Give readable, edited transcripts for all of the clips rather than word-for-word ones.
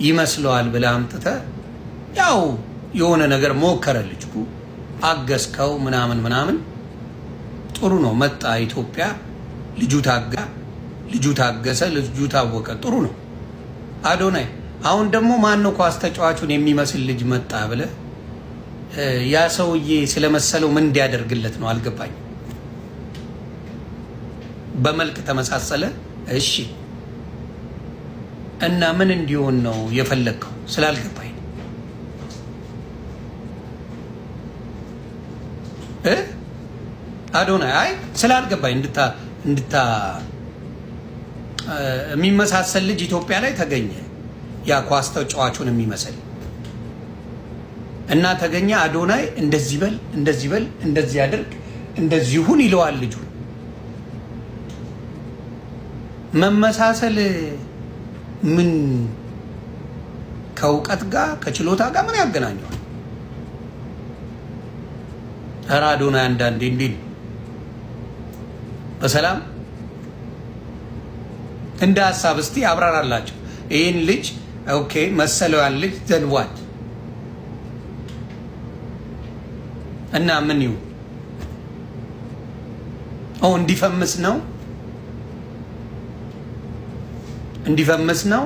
ይመስለዋል ብለህ አምጥተህ ያው የሆነ ነገር ሞከረ ልጅኩ አገዝከው ምናምን ምናምን ጥሩ ነው። መጣ ኢትዮጵያ ልጁ ታጋ ልጁ ታገሰ ልጁ ታወቀ ጥሩ ነው። አዶናይ አሁን ደግሞ ማን ነው ኳስ ተጫዋቹን የሚመስል ልጅ መጣ ብለህ ያ ሰውዬ ስለመሰለው ምን እንዲያደርግለት ነው አልገባኝ። በመልክ ተመሳሰለ እሺ እና ምን እንዲሆን ነው የፈለከው ስላልገባኝ አዶናይ አይ ስላልገባኝ እንድታ የሚመሳሰል ልጅ ኢትዮጵያ ላይ ተገኘ ያ ኳስ ተጫዋቹን የሚመስል እና ተገኘ አዶናይ እንደዚህ በል እንደዚህ ያድርግ እንደዚህ ሁን ይለዋል ልጁ መመሳሰል ምን ከእውቀት ጋር ከችሎታ ጋር ምን ያገናኘዋል? ኧረ አዶናይ አንዳንዴ እንዲህ በሰላም እንደ ሀሳብ እስቲ አብራራላቸው ይህን ልጅ ኦኬ መሰለው ያን ልጅ ዘንዋት እና ምን ይሁን እንዲፈምስ ነው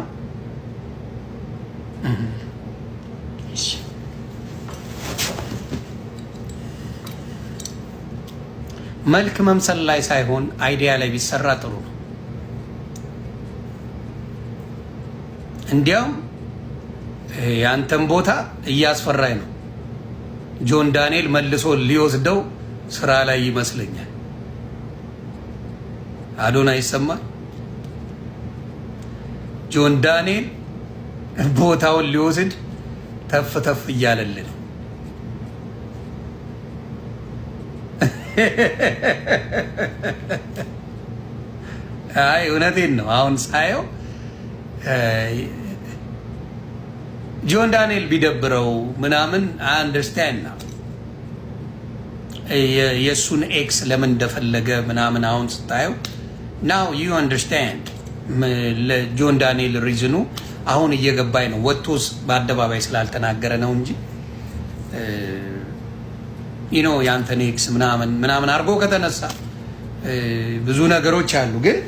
መልክ መምሰል ላይ ሳይሆን አይዲያ ላይ ቢሰራ ጥሩ ነው። እንዲያውም ያንተን ቦታ እያስፈራኝ ነው። ጆን ዳንኤል መልሶ ሊወስደው ስራ ላይ ይመስለኛል። አዶናይ ይሰማል። ጆን ዳንኤል ቦታውን ሊወስድ ተፍ እያለልን አይ እውነቴን ነው። አሁን ሳየው ጆን ዳንኤል ቢደብረው ምናምን አንደርስታንድ ነው የሱን ኤክስ ለምን እንደፈለገ ምናምን አሁን ስታየው ናው ዩ አንደርስታንድ ለጆን ዳንኤል ሪዝኑ አሁን እየገባኝ ነው። ወጥቶስ በአደባባይ ስላልተናገረ ነው እንጂ ዩ ኖ ያንተን ኤክስ ምናምን አድርጎ ከተነሳ ብዙ ነገሮች አሉ። ግን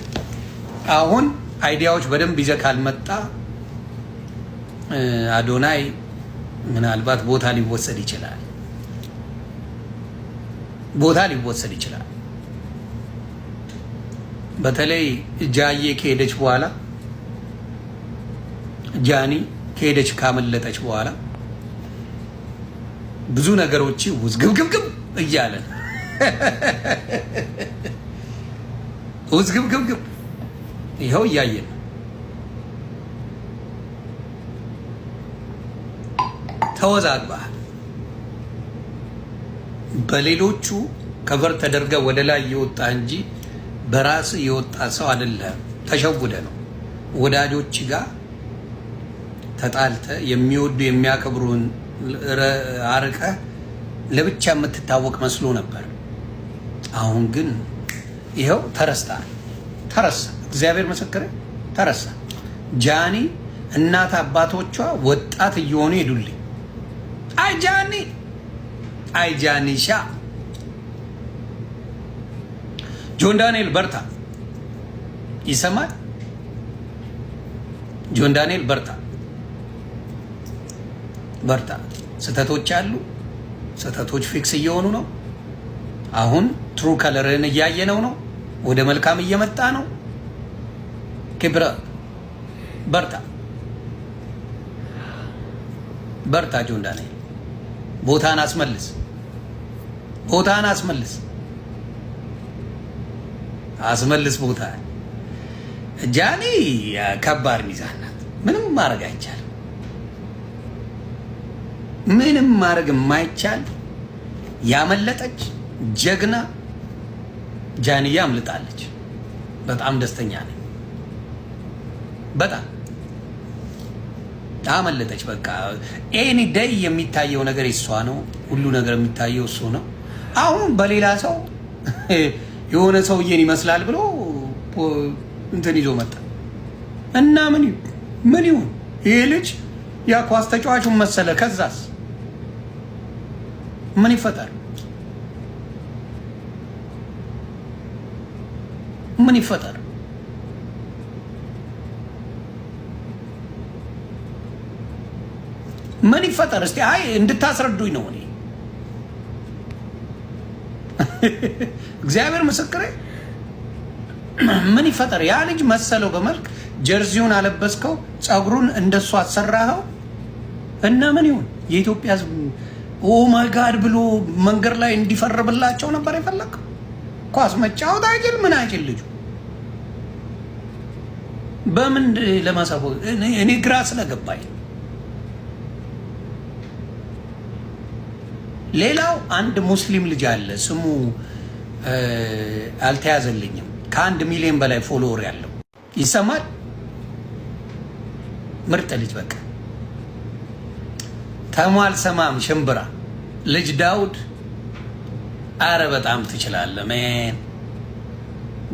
አሁን አይዲያዎች በደንብ ይዘህ ካልመጣ አዶናይ ምናልባት ቦታ ሊወሰድ ይችላል። በተለይ ጃዬ ከሄደች በኋላ ጃኒ ከሄደች ካመለጠች በኋላ ብዙ ነገሮች ውዝግብግብ እያለ ውዝግብግብ ይኸው እያየን ተወዛግባል። በሌሎቹ ከቨር ተደርገ ወደ ላይ የወጣ እንጂ በራስ የወጣ ሰው አይደለም። ተሸውደ ነው ወዳጆች ጋር ተጣልተ የሚወዱ የሚያከብሩን አርቀ ለብቻ የምትታወቅ መስሎ ነበር። አሁን ግን ይኸው ተረሳ። እግዚአብሔር መሰከረ ተረሳ። ጃኒ እናት አባቶቿ ወጣት እየሆኑ ሄዱልኝ። አይ ጃኒሻ ጆን ዳንኤል በርታ፣ ይሰማል። ጆን ዳንኤል በርታ። ስህተቶች አሉ። ስህተቶች ፊክስ እየሆኑ ነው። አሁን ትሩ ከለርን እያየነው ነው። ወደ መልካም እየመጣ ነው። ክብረ በርታ ጆን ዳንኤል ቦታን አስመልስ ቦታ ጃኒ ከባድ ሚዛን ናት። ምንም ማድረግ አይቻልም። ምንም ማድረግ የማይቻል ያመለጠች ጀግና ጃንያ አምልጣለች። በጣም ደስተኛ ነኝ። በጣም አመለጠች። በቃ ኤኒ ዴይ የሚታየው ነገር እሷ ነው። ሁሉ ነገር የሚታየው እሱ ነው። አሁን በሌላ ሰው የሆነ ሰውዬን ይመስላል ብሎ እንትን ይዞ መጣ እና ምን ይሁን ይሄ ልጅ ያ ኳስ ተጫዋቹን መሰለ። ከዛስ ምን ይፈጠር? ምን ይፈጠር? ምን ይፈጠር? እስቲ አይ እንድታስረዱኝ ነው። እኔ እግዚአብሔር ምስክሬ፣ ምን ይፈጠር? ያ ልጅ መሰለው በመልክ ጀርዚውን አለበስከው፣ ጸጉሩን እንደሱ አሰራኸው እና ምን ይሁን? የኢትዮጵያ ሕዝብ ኦ ማይ ጋድ ብሎ መንገድ ላይ እንዲፈርብላቸው ነበር የፈለከው? ኳስ መጫወት አይችል ምን አይችል ልጁ በምን ለማሳቦ እኔ ግራ ስለገባኝ። ሌላው አንድ ሙስሊም ልጅ አለ፣ ስሙ አልተያዘልኝም፣ ከ1 ሚሊዮን በላይ ፎሎወር ያለው ይሰማል። ምርጥ ልጅ በቃ ተሟል ሰማም ሽምብራ ልጅ ዳውድ። አረ በጣም ትችላለህ ሜን፣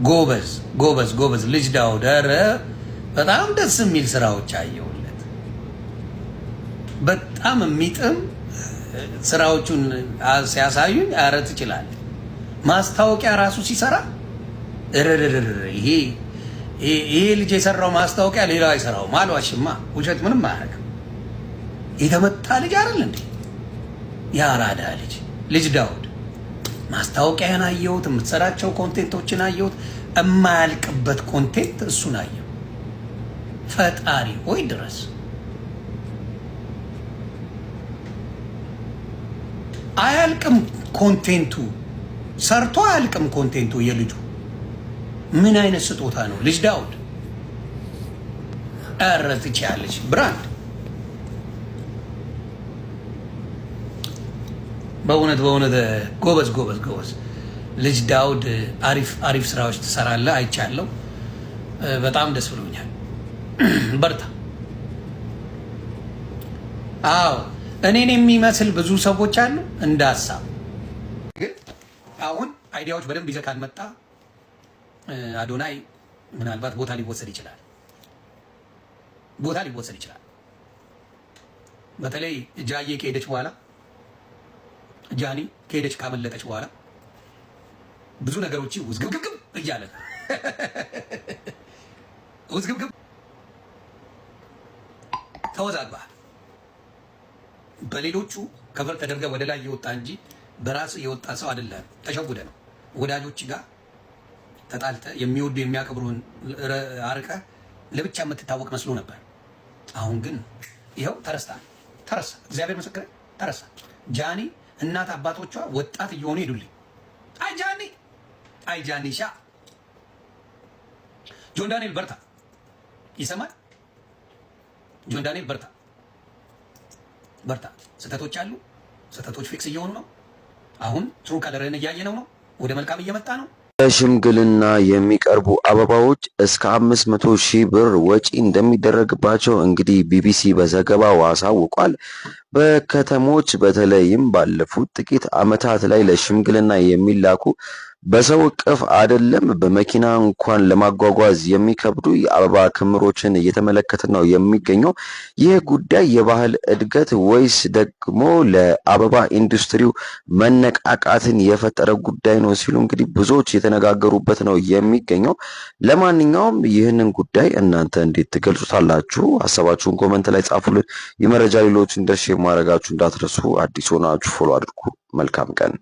ጎበዝ ጎበዝ ጎበዝ ልጅ ዳውድ። አረ በጣም ደስ የሚል ስራዎች አየሁለት። በጣም የሚጥም ስራዎቹን ሲያሳዩኝ፣ አረ ትችላለህ። ማስታወቂያ ራሱ ሲሰራ ይሄ ልጅ የሰራው ማስታወቂያ ሌላው አይሰራውም። አልዋሽማ፣ ውሸት ምንም አያደርግም። የተመታ ልጅ አይደል እንዴ? ያራዳ ልጅ ዳውድ። ማስታወቂያን አየሁት፣ የምትሰራቸው ኮንቴንቶችን አየሁት። የማያልቅበት ኮንቴንት እሱን አየሁ። ፈጣሪ ሆይ ድረስ አያልቅም ኮንቴንቱ፣ ሰርቶ አያልቅም ኮንቴንቱ። የልጁ ምን አይነት ስጦታ ነው ልጅ ዳውድ። ኧረ ትችያለሽ ብራንድ። በእውነት ጎበዝ ጎበዝ ጎበዝ ልጅ ዳውድ። አሪፍ ስራዎች ትሰራለህ፣ አይቻለሁ። በጣም ደስ ብሎኛል። በርታ። አዎ እኔን የሚመስል ብዙ ሰዎች አሉ እንደ ሀሳብ። ግን አሁን አይዲያዎች በደንብ ይዘህ ካልመጣ አዶናይ ምናልባት ቦታ ሊወሰድ ይችላል። በተለይ ጃዬ ከሄደች በኋላ፣ ጃኒ ከሄደች ካመለጠች በኋላ ብዙ ነገሮች ውዝግብግብ እያለ ውዝግብግብ ተወዛግበሃል። በሌሎቹ ከበር ተደርገህ ወደ ላይ የወጣ እንጂ በራስ የወጣ ሰው አይደለም። ተሸውደ ነው። ወዳጆች ጋር ተጣልተ የሚወዱ የሚያከብሩን አርቀ ለብቻ የምትታወቅ መስሎ ነበር። አሁን ግን ይኸው ተረሳ። እግዚአብሔር ምስክር ተረሳ። ጃኒ እናት አባቶቿ ወጣት እየሆኑ ሄዱልኝ። አይ ጃኒ ሻ ጆን ዳንኤል በርታ። ይሰማል። ጆን ዳንኤል በርታ። ስህተቶች አሉ። ስህተቶች ፊክስ እየሆኑ ነው። አሁን ትሩ ከለርን እያየነው ነው። ወደ መልካም እየመጣ ነው። ለሽምግልና የሚቀርቡ አበባዎች እስከ 500,000 ብር ወጪ እንደሚደረግባቸው እንግዲህ ቢቢሲ በዘገባው አሳውቋል። በከተሞች በተለይም ባለፉት ጥቂት ዓመታት ላይ ለሽምግልና የሚላኩ በሰው እቅፍ አይደለም በመኪና እንኳን ለማጓጓዝ የሚከብዱ የአበባ ክምሮችን እየተመለከትን ነው የሚገኘው። ይህ ጉዳይ የባህል እድገት ወይስ ደግሞ ለአበባ ኢንዱስትሪው መነቃቃትን የፈጠረ ጉዳይ ነው ሲሉ እንግዲህ ብዙዎች የተነጋገሩበት ነው የሚገኘው። ለማንኛውም ይህንን ጉዳይ እናንተ እንዴት ትገልጹታላችሁ? ሀሳባችሁን ኮመንት ላይ ጻፉልን። የመረጃ ሌሎችን ደርሼ ማድረጋችሁ እንዳትረሱ። አዲስ ሆናችሁ ፎሎ አድርጉ። መልካም ቀን።